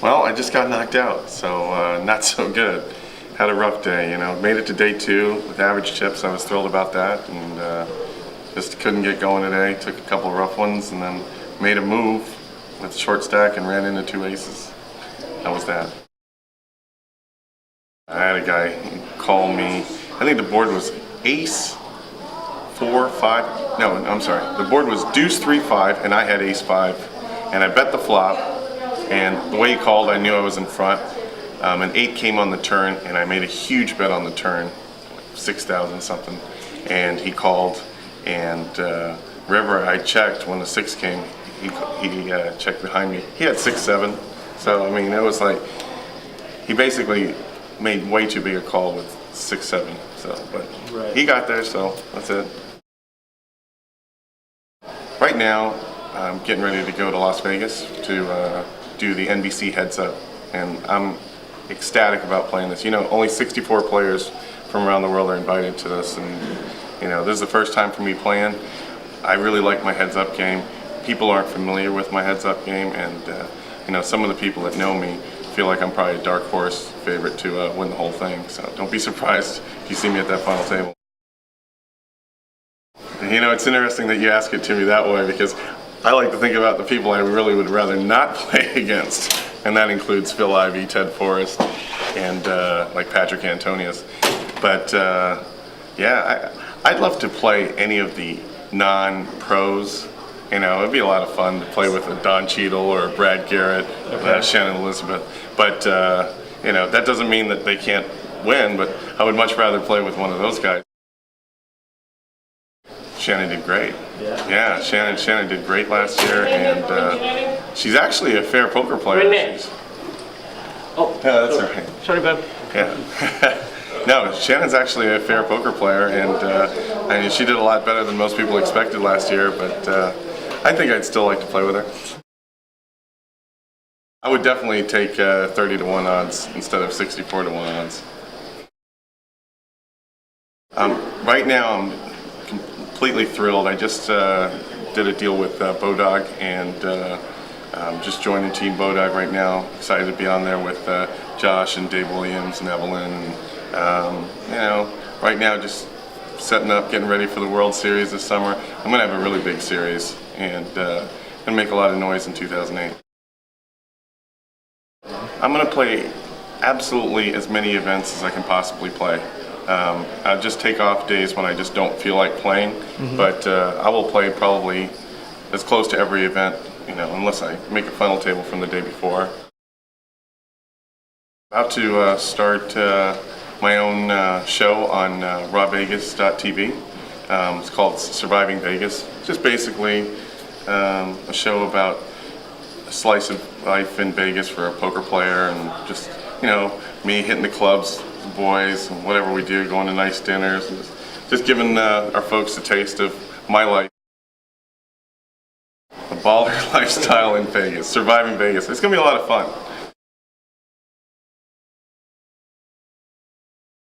Well, I just got knocked out, so not so good. Had a rough day, you know. Made it to day 2 with average chips. I was thrilled about that, and just couldn't get going today. Took a couple rough ones, and then made a move with short stack and ran into 2 aces. That was that. I had a guy call me. I think the board was ace 4, 5. No, I'm sorry. The board was deuce 3, 5, and I had ace 5, and I bet the flop. And the way he called, I knew I was in front. An 8 came on the turn, and I made a huge bet on the turn, 6,000 something. And he called, and River, I checked when the 6 came. He checked behind me. He had 6, 7. So I mean, it was like he basically made way too big a call with 6, 7. So, but right. He got there, so that's it. Right now, I'm getting ready to go to Las Vegas to do the NBC Heads-Up, and I'm ecstatic about playing this. You know, only 64 players from around the world are invited to this, and you know, this is the first time for me playing. I really like my heads-up game. People aren't familiar with my heads-up game, and you know, some of the people that know me feel like I'm probably a dark horse favorite to win the whole thing. So don't be surprised if you see me at that final table. And, you know, it's interesting that you ask it to me that way, because I like to think about the people I really would rather not play against, and that includes Phil Ivey, Ted Forrest, and like Patrick Antonius. But yeah, I'd love to play any of the non-pros. You know, it'd be a lot of fun to play with a Don Cheadle or a Brad Garrett, Shannon Elizabeth. But you know, that doesn't mean that they can't win. But I would much rather play with one of those guys. Shannon did great. Yeah, Shannon did great last year, and she's actually a fair poker player. Oh, yeah, that's all right. Sorry, Bob. Yeah. No, Shannon's actually a fair poker player, and I mean, she did a lot better than most people expected last year, but I think I'd still like to play with her. I would definitely take 30 to 1 odds instead of 64 to 1 odds. Right now, I'm completely thrilled. I just did a deal with Bodog, and I'm just joining Team Bodog right now. Excited to be on there with Josh and Dave Williams and Evelyn. And, you know, right now just setting up, getting ready for the World Series this summer. I'm going to have a really big series, and going to make a lot of noise in 2008. I'm going to play absolutely as many events as I can possibly play. I'll just take off days when I just don't feel like playing, but I will play probably as close to every event, you know, unless I make a final table from the day before. About to start my own show on rawvegas.tv. It's called Surviving Vegas. It's just basically a show about a slice of life in Vegas for a poker player, and just, you know, me hitting the clubs, the boys, and whatever we do, going to nice dinners, and just giving our folks a taste of my life. The baller lifestyle in Vegas, surviving Vegas. It's going to be a lot of fun.